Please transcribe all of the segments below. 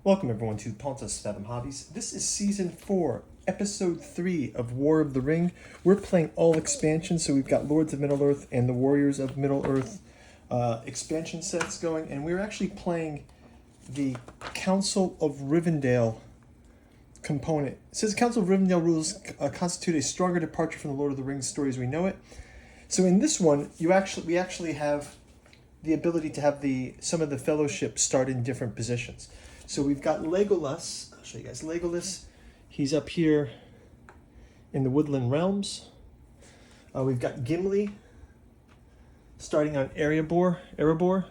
Welcome everyone to Pontus Fathom Hobbies. This is Season 4, Episode 3 of War of the Ring. We're playing all expansions, so we've got Lords of Middle-earth and the Warriors of Middle-earth expansion sets going, and we're actually playing the Council of Rivendell component. It says Council of Rivendell rules constitute a stronger departure from the Lord of the Rings story as we know it. So in this one, we actually have the ability to have some of the Fellowship start in different positions. So we've got Legolas. I'll show you guys Legolas. He's up here in the Woodland Realms. We've got Gimli starting on Erebor. You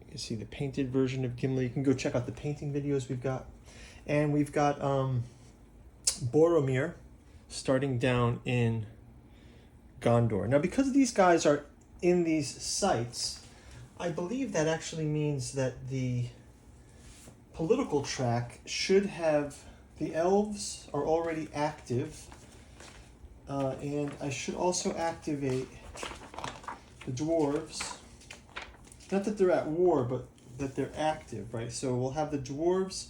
can see the painted version of Gimli. You can go check out the painting videos we've got. And we've got Boromir starting down in Gondor. Now, because these guys are in these sites, I believe that actually means that the political track should have, the elves are already active, and I should also activate the dwarves. Not that they're at war, but that they're active, right? So we'll have the dwarves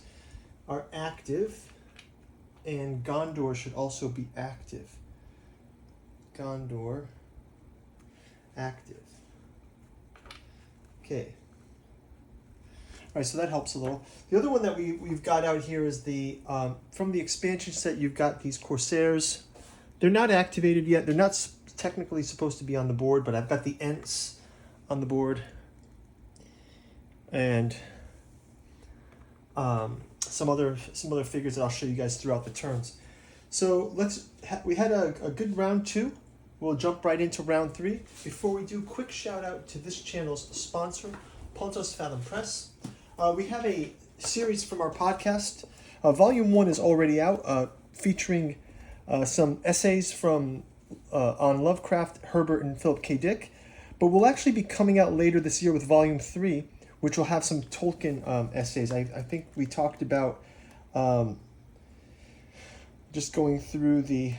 are active, and Gondor should also be active. Gondor, active. Okay. All right, so that helps a little. The other one that we've got out here is the from the expansion set. You've got these Corsairs. They're not activated yet. They're not technically supposed to be on the board, but I've got the Ents on the board, and some other figures that I'll show you guys throughout the turns. So we had a good round 2. We'll jump right into round 3. Before we do, quick shout out to this channel's sponsor, Pontus Fathom Press. We have a series from our podcast. Volume 1 is already out, featuring some essays from on Lovecraft, Herbert, and Philip K. Dick. But we'll actually be coming out later this year with Volume 3, which will have some Tolkien essays. I think we talked about just going through the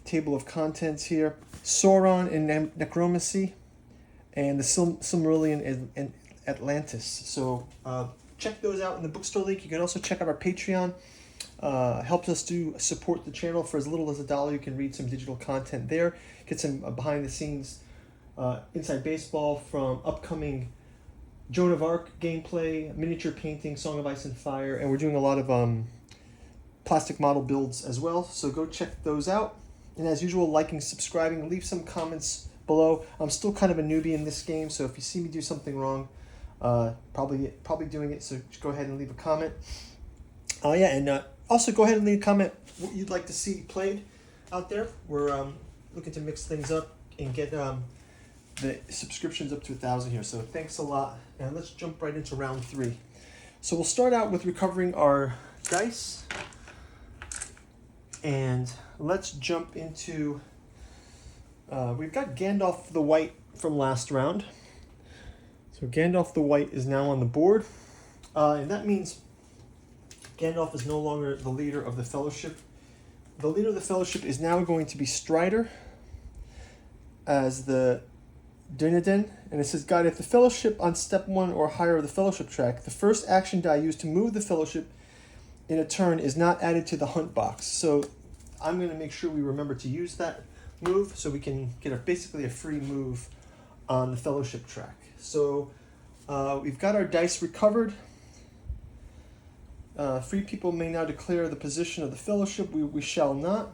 table of contents here. Sauron and Necromancy, and the Silmarillion and Atlantis. So check those out in the bookstore link. You can also check out our Patreon. Helps us to support the channel. For as little as $1, you can read some digital content there. Get some behind the scenes inside baseball from upcoming Joan of Arc gameplay, miniature painting, Song of Ice and Fire, and we're doing a lot of plastic model builds as well. So go check those out. And as usual, liking, subscribing, leave some comments below. I'm still kind of a newbie in this game, so if you see me do something wrong, probably doing it, so just go ahead and leave a comment. And also go ahead and leave a comment what you'd like to see played out there. We're looking to mix things up and get the subscriptions up to 1,000 here, so thanks a lot. And let's jump right into round 3. So we'll start out with recovering our dice, and let's jump into, we've got Gandalf the White from last round. So Gandalf the White is now on the board, and that means Gandalf is no longer the leader of the Fellowship. The leader of the Fellowship is now going to be Strider as the Dunedain, and it says, "Guide, if the Fellowship on step 1 or higher of the Fellowship track, the first action die used to move the Fellowship in a turn is not added to the hunt box." So I'm going to make sure we remember to use that move so we can get basically a free move on the Fellowship track. So we've got our dice recovered. Free people may now declare the position of the Fellowship. We shall not.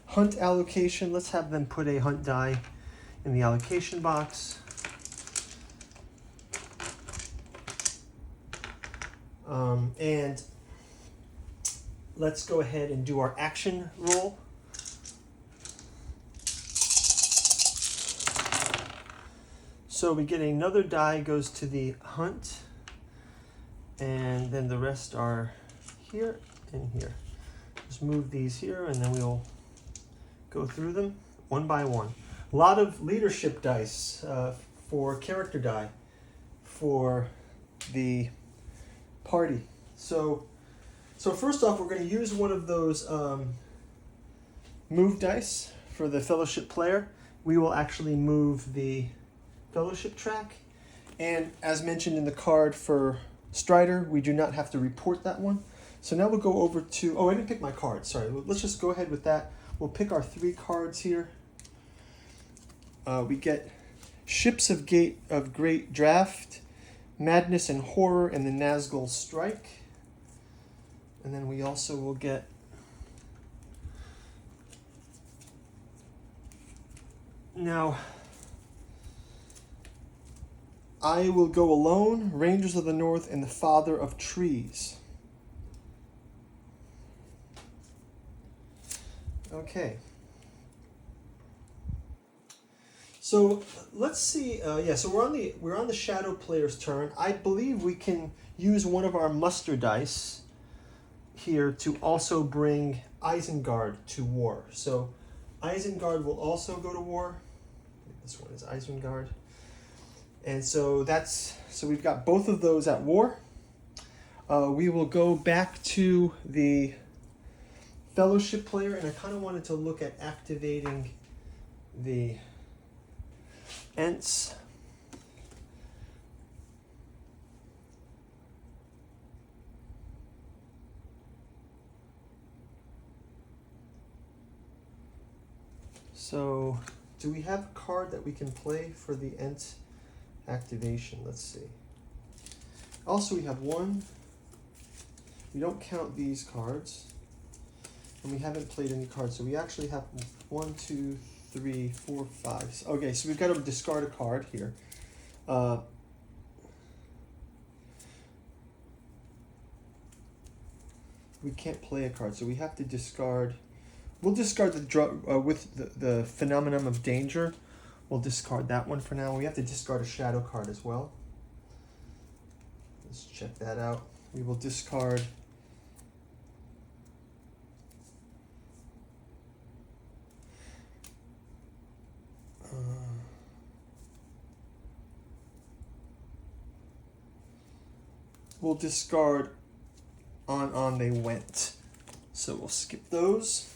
Hunt allocation. Let's have them put a hunt die in the allocation box. And let's go ahead and do our action roll. So we get another die goes to the hunt, and then the rest are here and here. Just move these here, and then we'll go through them one by one. A lot of leadership dice for character die for the party. So first off, we're going to use one of those move dice for the Fellowship player. We will actually move the Fellowship track, and as mentioned in the card for Strider, we do not have to report that one. So now we'll go over to, oh, I didn't pick my card, sorry. Let's just go ahead with that. We'll pick our 3 cards here. We get Ships of Great Draft, Madness and Horror, and the Nazgul Strike. And then we also will get now I Will Go Alone, Rangers of the North, and the Father of Trees. Okay. So let's see. So we're on the shadow player's turn. I believe we can use one of our muster dice here to also bring Isengard to war. So Isengard will also go to war. This one is Isengard. And so we've got both of those at war. We will go back to the Fellowship player, and I kind of wanted to look at activating the Ents. So, do we have a card that we can play for the Ent activation? Let's see. Also, we have one. We don't count these cards. And we haven't played any cards, so we actually have 1, 2, 3, 4, 5. Okay, so we've got to discard a card here. We can't play a card, so we have to discard. We'll discard with the Phenomenon of Danger. We'll discard that one for now. We have to discard a shadow card as well. Let's check that out. We will discard we'll discard On They Went. So we'll skip those.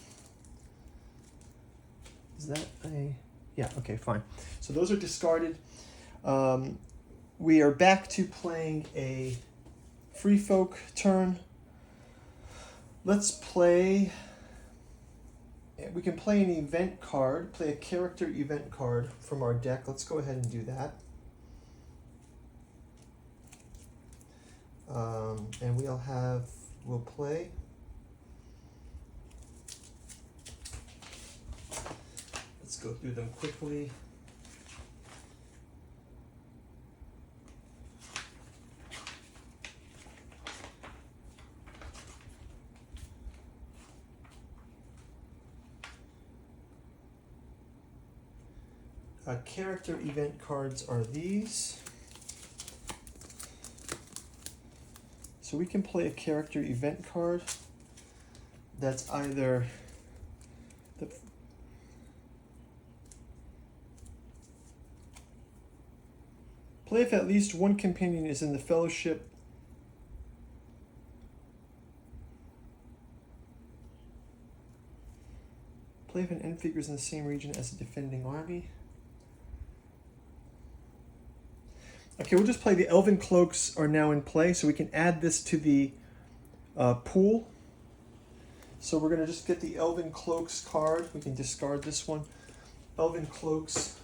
Is that a... Yeah, okay, fine. So those are discarded. We are back to playing a Free Folk turn. Let's play... We can play an event card, play a character event card from our deck. Let's go ahead and do that. And we'll play. Let's go through them quickly. Character event cards are these. So we can play a character event card that's either play if at least one companion is in the Fellowship. Play if an end figure is in the same region as a defending army. Okay, we'll just play the Elven Cloaks are now in play, so we can add this to the pool. So we're going to just get the Elven Cloaks card. We can discard this one. Elven Cloaks.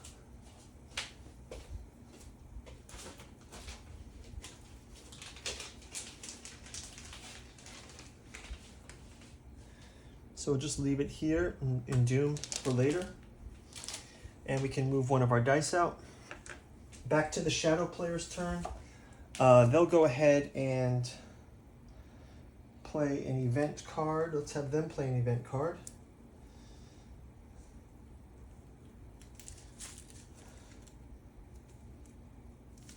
So we'll just leave it here in Doom for later. And we can move one of our dice out. Back to the shadow player's turn. They'll go ahead and play an event card. Let's have them play an event card.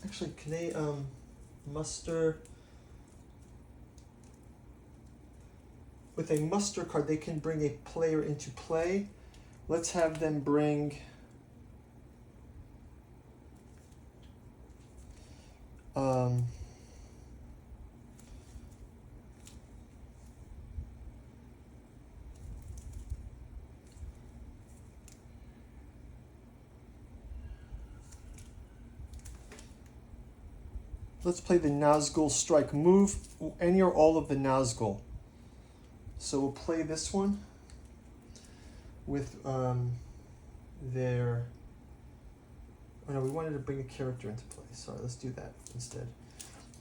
Actually, can they muster? With a muster card, they can bring a player into play. Let's have them bring... let's play the Nazgul strike. Move any or all of the Nazgul. So we'll play this one with their. Oh no, we wanted to bring a character into play. Sorry, let's do that instead.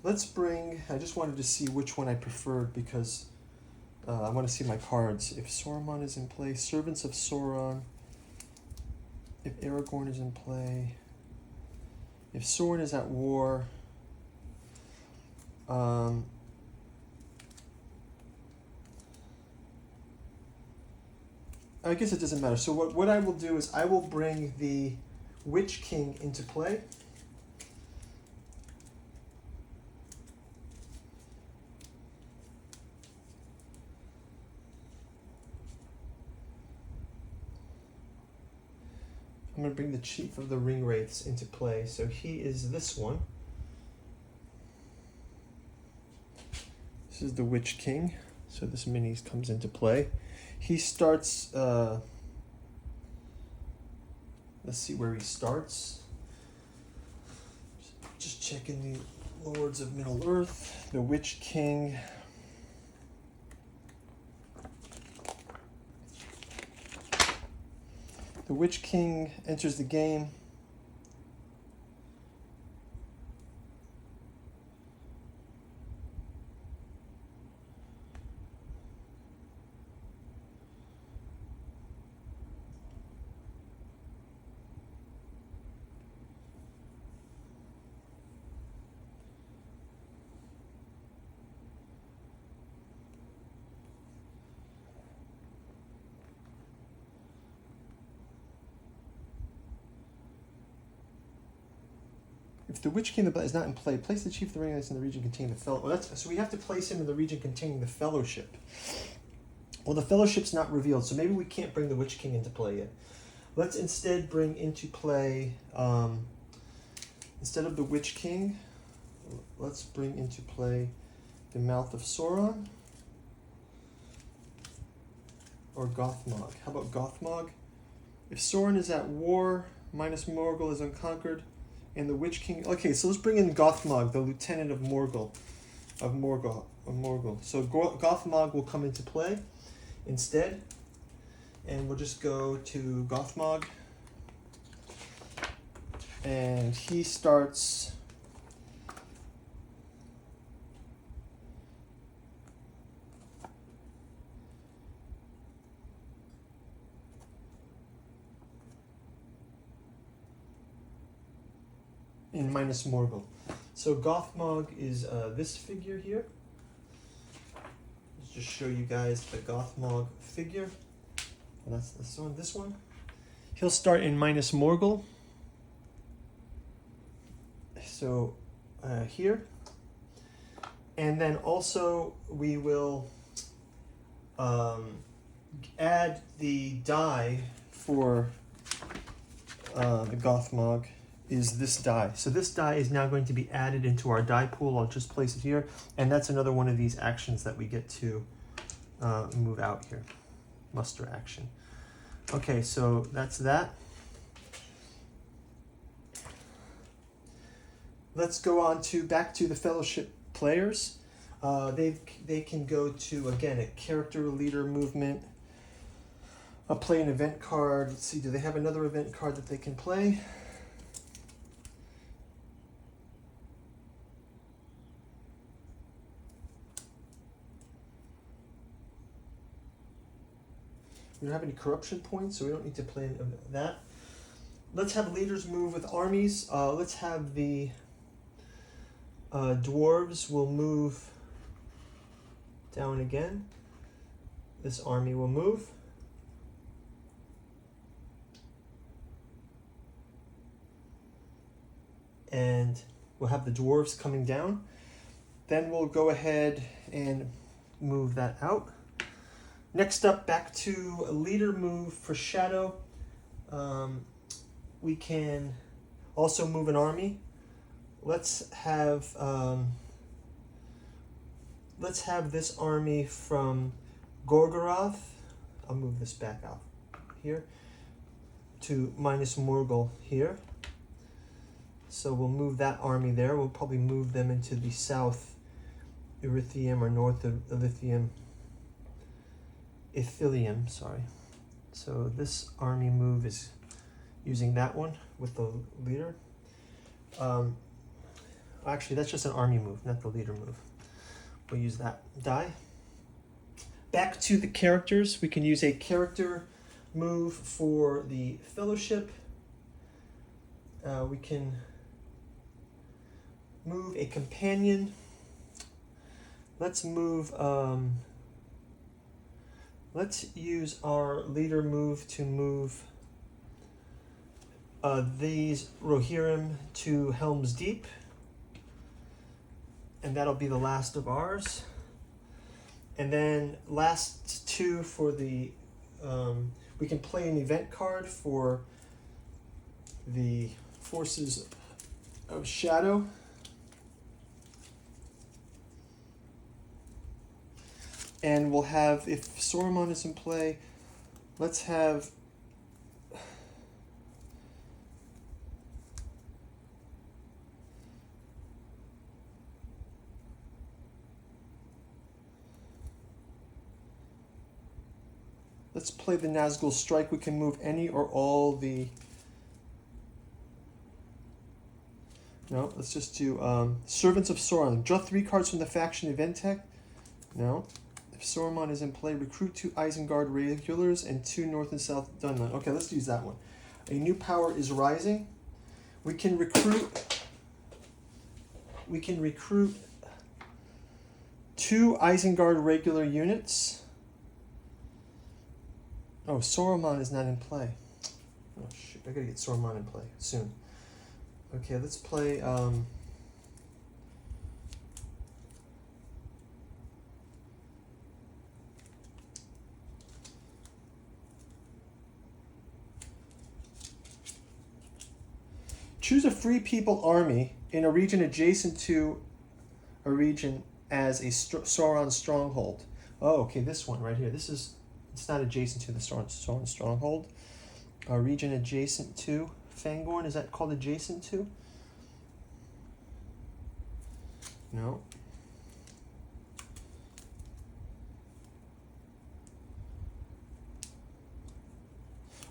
Let's bring. I just wanted to see which one I preferred because I want to see my cards. If Saruman is in play, Servants of Sauron. If Aragorn is in play. If Sauron is at war. I guess it doesn't matter. So what I will do is I will bring the Witch King into play. I'm going to bring the Chief of the Ringwraiths into play. So he is this one. This is the Witch King. So this mini comes into play. He starts, let's see where he starts. Just checking the Lords of Middle-earth, the Witch King. The Witch King enters the game. If the Witch King is not in play, place the Chief of the Ringwraiths in the region containing the Fellowship. Well, so we have to place him in the region containing the Fellowship. Well, the Fellowship's not revealed, so maybe we can't bring the Witch King into play yet. Let's instead bring into play, instead of the Witch King, let's bring into play the Mouth of Sauron or Gothmog. How about Gothmog? If Sauron is at war, minus Morgul is unconquered, and the Witch King. Okay, so let's bring in Gothmog, the Lieutenant of Morgul. So Gothmog will come into play instead, and we'll just go to Gothmog, and he starts. In minus Morgul. So Gothmog is this figure here. Let's just show you guys the Gothmog figure. And that's this one. He'll start in minus Morgul. So here. And then also we will add the die for the Gothmog. Is this die. So this die is now going to be added into our die pool. I'll just place it here. And that's another one of these actions that we get to move out here. Muster action. Okay, so that's that. Let's go on to back to the Fellowship players. They can go to, again, a character leader movement. I'll play an event card. Let's see, do they have another event card that they can play? We don't have any corruption points, so we don't need to play that. Let's have leaders move with armies. Let's have the dwarves will move down again. This army will move. And we'll have the dwarves coming down. Then we'll go ahead and move that out. Next up, back to a leader move for Shadow. We can also move an army. Let's have this army from Gorgoroth. I'll move this back out here to minus Morgul here. So we'll move that army there. We'll probably move them into the south Erythium or north of Ithilium, sorry. So this army move is using that one with the leader. Actually, that's just an army move, not the leader move. We'll use that die. Back to the characters. We can use a character move for the fellowship. We can move a companion. Let's move, let's use our leader move to move these Rohirrim to Helm's Deep. And that'll be the last of ours. And then last two for the, we can play an event card for the Forces of Shadow. And we'll have, if Saruman is in play, let's have let's play the Nazgul Strike. We can move any or all the... No, let's just do Servants of Sauron. Draw 3 cards from the faction event tech. No. If Saruman is in play, recruit 2 Isengard regulars and 2 North and South Dunman. Okay, let's use that one. A new power is rising. We can recruit 2 Isengard regular units. Oh, Saruman is not in play. Oh shoot, I gotta get Saruman in play soon. Okay, let's play choose a free people army in a region adjacent to a region as a Sauron stronghold. Oh, okay, this one right here. This is, it's not adjacent to the Sauron stronghold. A region adjacent to Fangorn, is that called adjacent to? No.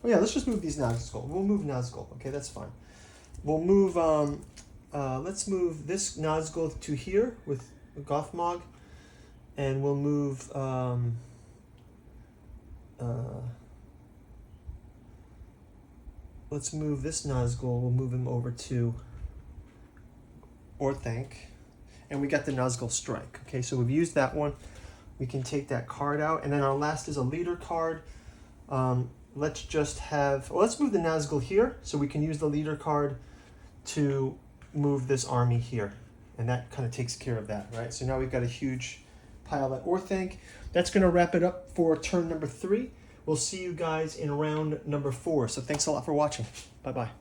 Oh yeah, let's just move these Nazgul. We'll move Nazgul. Okay, that's fine. We'll move, let's move this Nazgul to here with Gothmog, and we'll move, let's move this Nazgul, we'll move him over to Orthanc, and we got the Nazgul Strike. Okay, so we've used that one. We can take that card out, and then our last is a leader card. Let's just have, well, let's move the Nazgul here, so we can use the leader card to move this army here. And that kind of takes care of that, right? So now we've got a huge pile at Orthanc. That's going to wrap it up for turn number 3. We'll see you guys in round number 4. So thanks a lot for watching. Bye-bye.